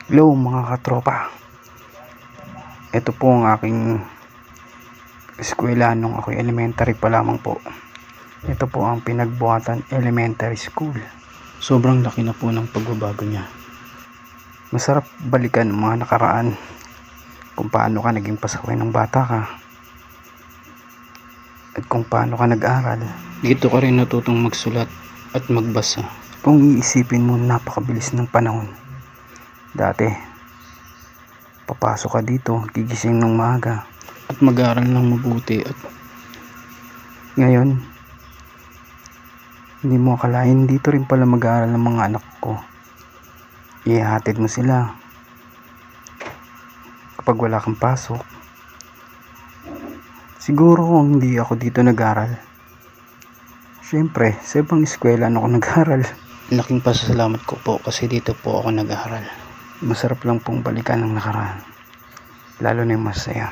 Hello mga katropa. Ito po ang aking eskwela nung ako'y elementary pa lamang po. Ito po ang Pinagbuhatan Elementary School. Sobrang laki na po ng pagbabago niya. Masarap balikan ang mga nakaraan, kung paano ka naging pasaway ng bata ka at kung paano ka nag-aral. Dito ka rin natutong magsulat at magbasa. Kung iisipin mo, napakabilis ng panahon. Dati, papasok ka dito, gigising ng maaga at mag-aaral ng mabuti, at ngayon hindi mo akalain dito rin pala mag-aaral ng mga anak ko. Ihahatid mo sila kapag wala kang pasok. Siguro kung hindi ako dito nag-aral, syempre sa ibang eskwela ako nag-aral. Laking pasasalamat ko po kasi dito po ako nag-aral. Masarap lang pong balikan ng nakaraan, lalo na yung masaya.